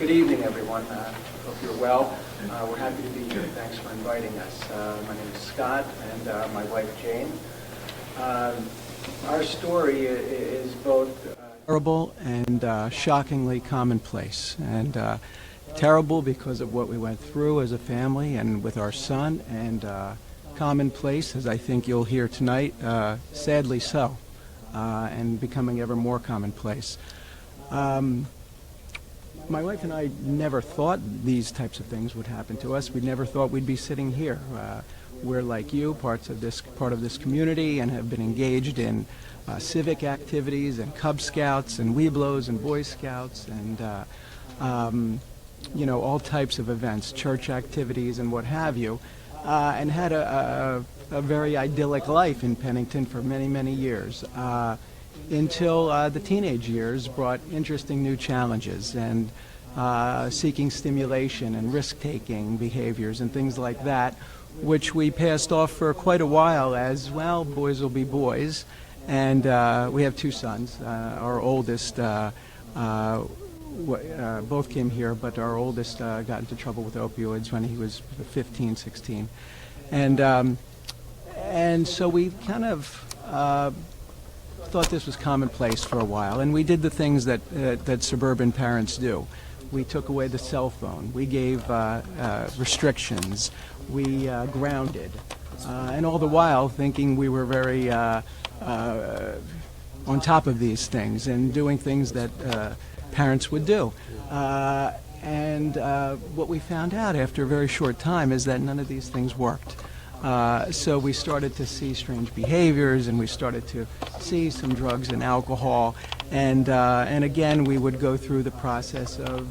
Good evening, everyone. Hope you're well. We're happy to be here. Thanks for inviting us. My name is Scott, and my wife Jane. Our story is both terrible and shockingly commonplace. And terrible because of what we went through as a family and with our son, and commonplace, as I think you'll hear tonight, sadly so, and becoming ever more commonplace. My wife and I never thought these types of things would happen to us. We never thought we'd be sitting here. We're like you, part of this community, and have been engaged in civic activities and Cub Scouts and Webelos and Boy Scouts and all types of events, church activities and what have you, and had a very idyllic life in Pennington for many, many years. Until the teenage years brought interesting new challenges and seeking stimulation and risk-taking behaviors and things like that, which we passed off for quite a while as, well, boys will be boys. And we have two sons. Our oldest, both came here, but our oldest got into trouble with opioids when he was 15, 16. And so we kind of thought this was commonplace for a while, and we did the things that suburban parents do. We took away the cell phone. We gave restrictions. We grounded, and all the while thinking we were very on top of these things and doing things that parents would do. And what we found out after a very short time is that none of these things worked. So we started to see strange behaviors, and we started to see some drugs and alcohol, and again we would go through the process of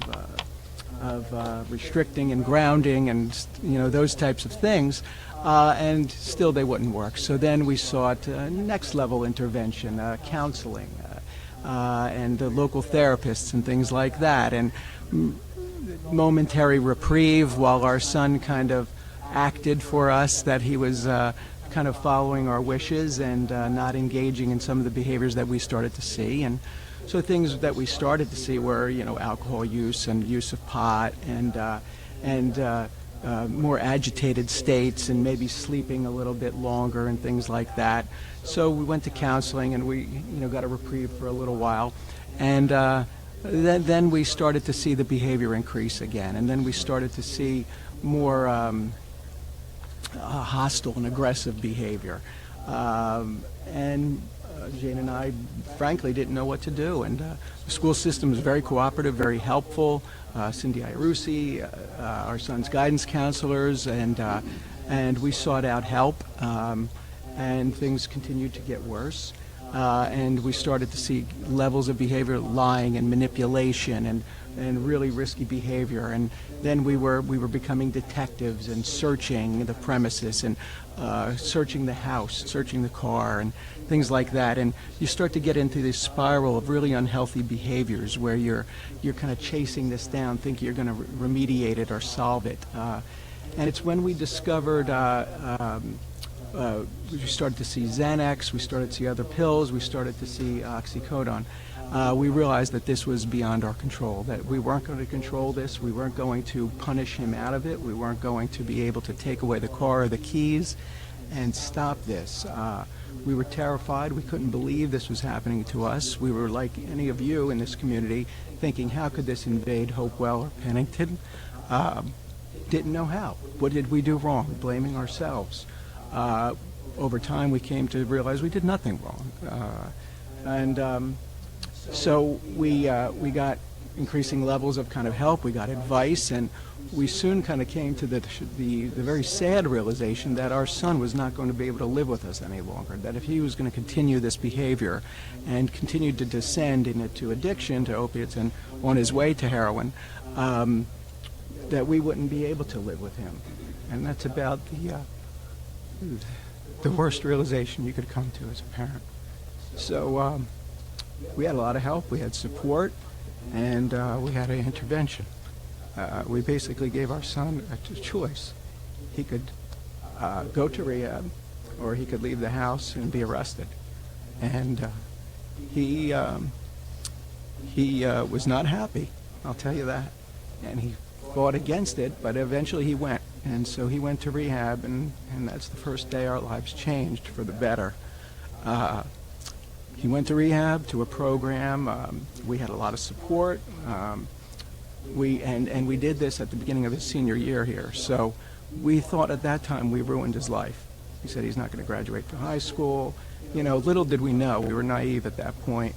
restricting and grounding and those types of things, and still they wouldn't work. So then we sought next level intervention, counseling, and local therapists and things like that, and momentary reprieve while our son kind of acted for us that he was kind of following our wishes and not engaging in some of the behaviors that we started to see. And so things that we started to see were, alcohol use and use of pot and more agitated states and maybe sleeping a little bit longer and things like that. So we went to counseling, and we got a reprieve for a little while. And then we started to see the behavior increase again. And then we started to see more hostile and aggressive behavior, and Jane and I frankly didn't know what to do, and the school system is very cooperative, very helpful. Cindy Irusi, our son's guidance counselors, and we sought out help, and things continued to get worse, and we started to see levels of behavior, lying and manipulation and really risky behavior. And then we were becoming detectives and searching the premises and searching the house, searching the car, and things like that. And you start to get into this spiral of really unhealthy behaviors where you're kind of chasing this down, thinking you're going to remediate it or solve it. And it's when we discovered we started to see Xanax, we started to see other pills, we started to see oxycodone. We realized that this was beyond our control, that we weren't going to control this, we weren't going to punish him out of it, we weren't going to be able to take away the car or the keys and stop this. We were terrified, we couldn't believe this was happening to us. We were like any of you in this community, thinking, how could this invade Hopewell or Pennington? Didn't know how. What did we do wrong? Blaming ourselves. Over time we came to realize we did nothing wrong. So we got increasing levels of kind of help, we got advice, and we soon kind of came to the very sad realization that our son was not going to be able to live with us any longer, that if he was going to continue this behavior and continue to descend into addiction to opiates and on his way to heroin, that we wouldn't be able to live with him. And that's about the worst realization you could come to as a parent. So we had a lot of help, we had support, and we had an intervention. We basically gave our son a choice. He could go to rehab, or he could leave the house and be arrested. And he was not happy, I'll tell you that. and he fought against it, but eventually he went. And so he went to rehab, and that's the first day our lives changed for the better. He went to rehab, to a program. We had a lot of support. We did this at the beginning of his senior year here. So we thought at that time we ruined his life. He said he's not going to graduate from high school. You know, little did we know. We were naive at that point.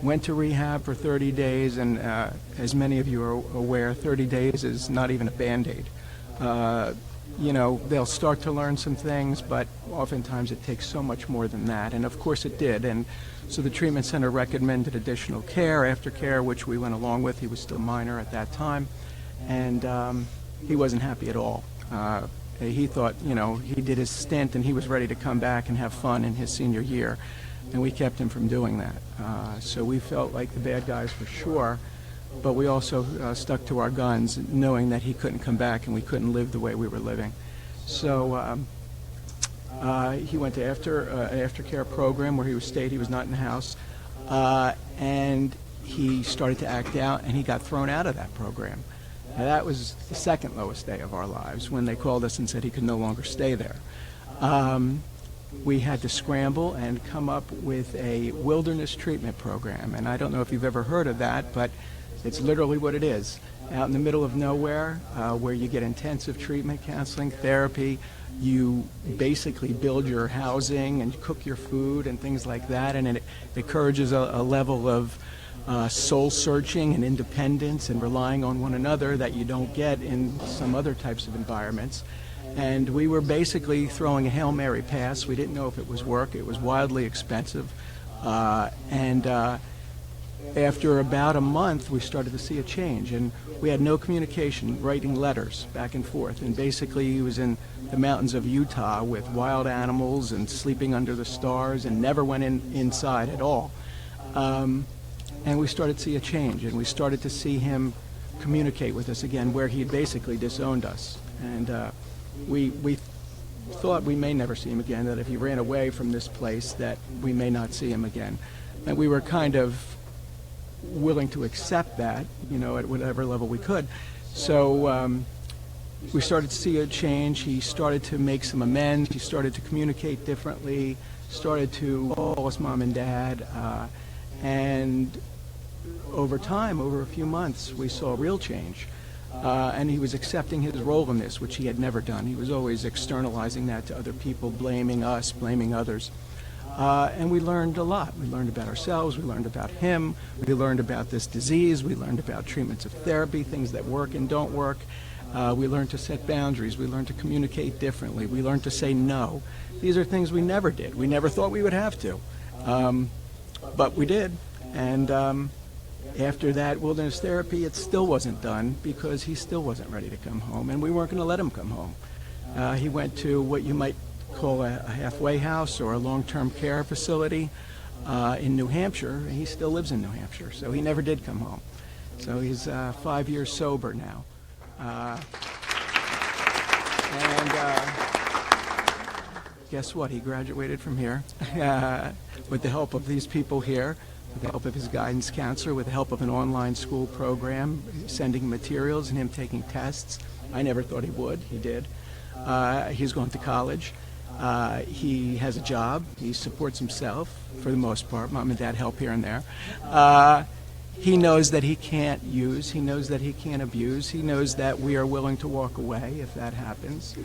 Went to rehab for 30 days, and as many of you are aware, 30 days is not even a Band-Aid. You know, they'll start to learn some things, but oftentimes it takes so much more than that, and of course it did. And so the treatment center recommended additional care, aftercare, which we went along with. He was still minor at that time, and he wasn't happy at all. He thought, you know, he did his stint and he was ready to come back and have fun in his senior year, and we kept him from doing that. So we felt like the bad guys for sure, but we also stuck to our guns, knowing that he couldn't come back and we couldn't live the way we were living. So he went to aftercare program where he stayed. He was not in the house, and he started to act out, and he got thrown out of that program. Now, that was the second lowest day of our lives, when they called us and said he could no longer stay there. We had to scramble and come up with a wilderness treatment program, and I don't know if you've ever heard of that, but it's literally what it is. Out in the middle of nowhere, where you get intensive treatment, counseling, therapy. You basically build your housing and cook your food and things like that, and it encourages a level of soul searching and independence and relying on one another that you don't get in some other types of environments. And we were basically throwing a Hail Mary pass. We didn't know if it was work. It was wildly expensive. After about a month, we started to see a change, and we had no communication, writing letters back and forth. And basically, he was in the mountains of Utah with wild animals and sleeping under the stars, and never went inside at all. And we started to see a change, and we started to see him communicate with us again, where he had basically disowned us. And we thought we may never see him again, that if he ran away from this place, that we may not see him again. And we were kind of willing to accept that, you know, at whatever level we could. So we started to see a change. He started to make some amends. He started to communicate differently, started to call us mom and dad. And over time, over a few months, we saw real change. And he was accepting his role in this, which he had never done. He was always externalizing that to other people, blaming us, blaming others. And we learned a lot. We learned about ourselves, we learned about him, we learned about this disease, we learned about treatments of therapy, things that work and don't work. We learned to set boundaries, we learned to communicate differently, we learned to say no. These are things we never did. We never thought we would have to. But we did. And after that wilderness therapy, it still wasn't done because he still wasn't ready to come home, and we weren't going to let him come home. He went to what you might call a halfway house or a long-term care facility in New Hampshire. He still lives in New Hampshire, so he never did come home. So he's 5 years sober now. Guess what? He graduated from here with the help of these people here, with the help of his guidance counselor, with the help of an online school program, sending materials and him taking tests. I never thought he would. He did. He's going to college. He has a job. He supports himself for the most part. Mom and dad help here and there. He knows that he can't use. He knows that he can't abuse. He knows that we are willing to walk away if that happens.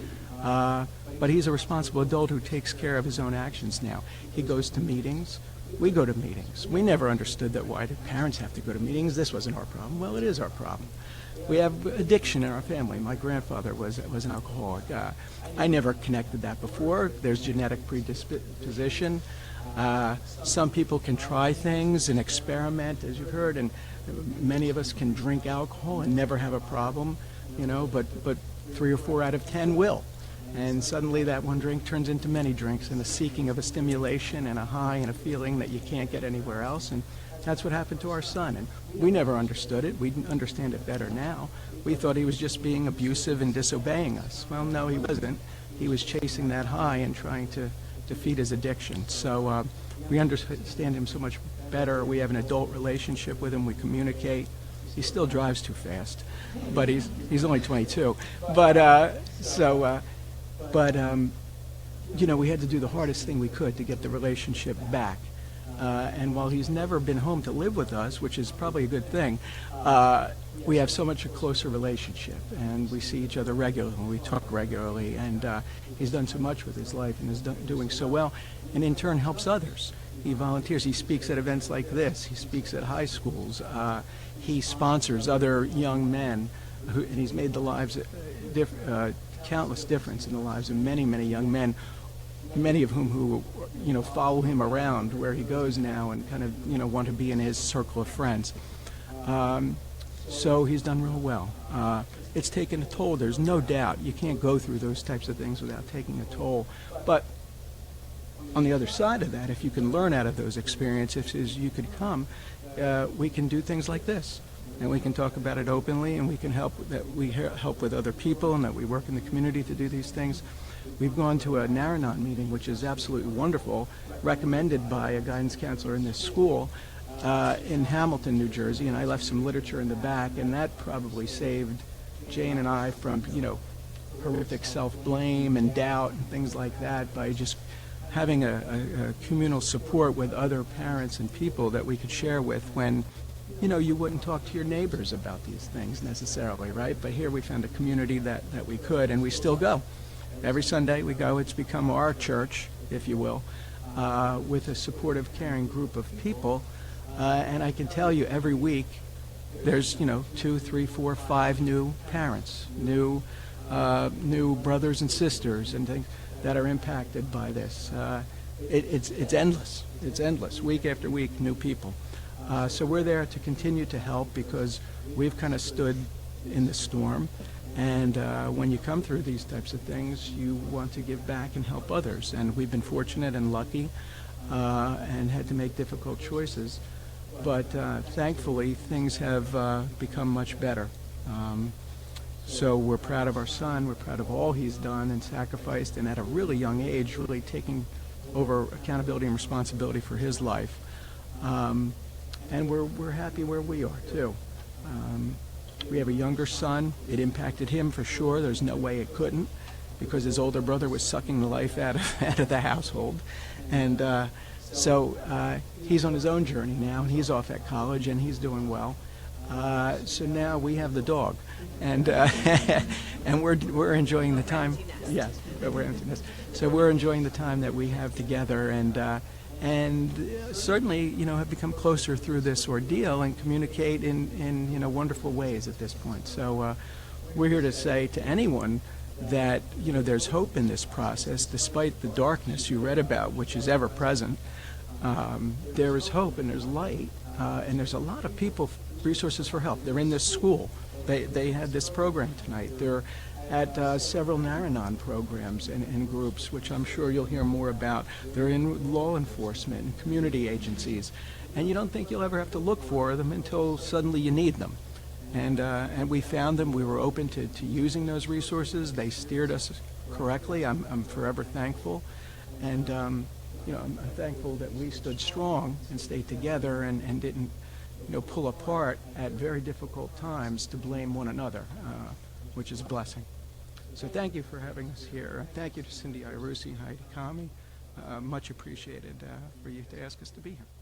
But he's a responsible adult who takes care of his own actions now. He goes to meetings. We go to meetings. We never understood that why did parents have to go to meetings? This wasn't our problem. Well, it is our problem. We have addiction in our family. My grandfather was an alcoholic. I never connected that before. There's genetic predisposition. Some people can try things and experiment, as you've heard, and many of us can drink alcohol and never have a problem, you know, but 3 or 4 out of 10 will. And suddenly that one drink turns into many drinks and a seeking of a stimulation and a high and a feeling that you can't get anywhere else. And that's what happened to our son. And we never understood it. We understand it better now. We thought he was just being abusive and disobeying us. Well, no, he wasn't. He was chasing that high and trying to defeat his addiction. So we understand him so much better. We have an adult relationship with him. We communicate. He still drives too fast, but he's only 22. But you know, we had to do the hardest thing we could to get the relationship back. And while he's never been home to live with us, which is probably a good thing, we have so much a closer relationship, and we see each other regularly, we talk regularly, and he's done so much with his life and is doing so well, and in turn helps others. He volunteers, he speaks at events like this, he speaks at high schools, he sponsors other young men, and he's made the lives, countless difference in the lives of many, many young men, many of whom you know, follow him around where he goes now and kind of, you know, want to be in his circle of friends. So he's done real well. It's taken a toll, there's no doubt. You can't go through those types of things without taking a toll. But on the other side of that, if you can learn out of those experiences, you could come, we can do things like this. And we can talk about it openly, and we can help with other people, and that we work in the community to do these things. We've gone to a Naranon meeting, which is absolutely wonderful, recommended by a guidance counselor in this school in Hamilton, New Jersey, and I left some literature in the back, and that probably saved Jane and I from, you know, horrific self-blame and doubt and things like that, by just having a communal support with other parents and people that we could share with when, you know, you wouldn't talk to your neighbors about these things necessarily, right? But here we found a community that we could, and we still go. Every Sunday we go. It's become our church, if you will, with a supportive, caring group of people. And I can tell you, every week there's, you know, 2, 3, 4, 5 new parents, new brothers and sisters and things that are impacted by this. It's endless. It's endless. Week after week, new people. So we're there to continue to help, because we've kind of stood in the storm. And when you come through these types of things, you want to give back and help others. And we've been fortunate and lucky and had to make difficult choices. But thankfully, things have become much better. So we're proud of our son. We're proud of all he's done and sacrificed, and at a really young age, really taking over accountability and responsibility for his life. And we're happy where we are, too. We have a younger son. It impacted him for sure. There's no way it couldn't, because his older brother was sucking the life out of the household. And so he's on his own journey now, and he's off at college, and he's doing well. So now we have the dog, and and we're enjoying the time. Yes, we're empty nest. So we're enjoying the time that we have together, and certainly, you know, have become closer through this ordeal and communicate in you know, wonderful ways at this point. So we're here to say to anyone that, you know, there's hope in this process, despite the darkness you read about, which is ever present. There is hope, and there's light, and there's a lot of people, resources for help. They're in this school. They had this program tonight. They're at several Naranon programs and groups, which I'm sure you'll hear more about. They're in law enforcement and community agencies, and you don't think you'll ever have to look for them until suddenly you need them. And we found them. We were open to using those resources. They steered us correctly. I'm forever thankful, and you know, I'm thankful that we stood strong and stayed together and didn't, you know, pull apart at very difficult times to blame one another, which is a blessing. So thank you for having us here. Thank you to Cindy Irusi, Heidi Kami. Much appreciated for you to ask us to be here.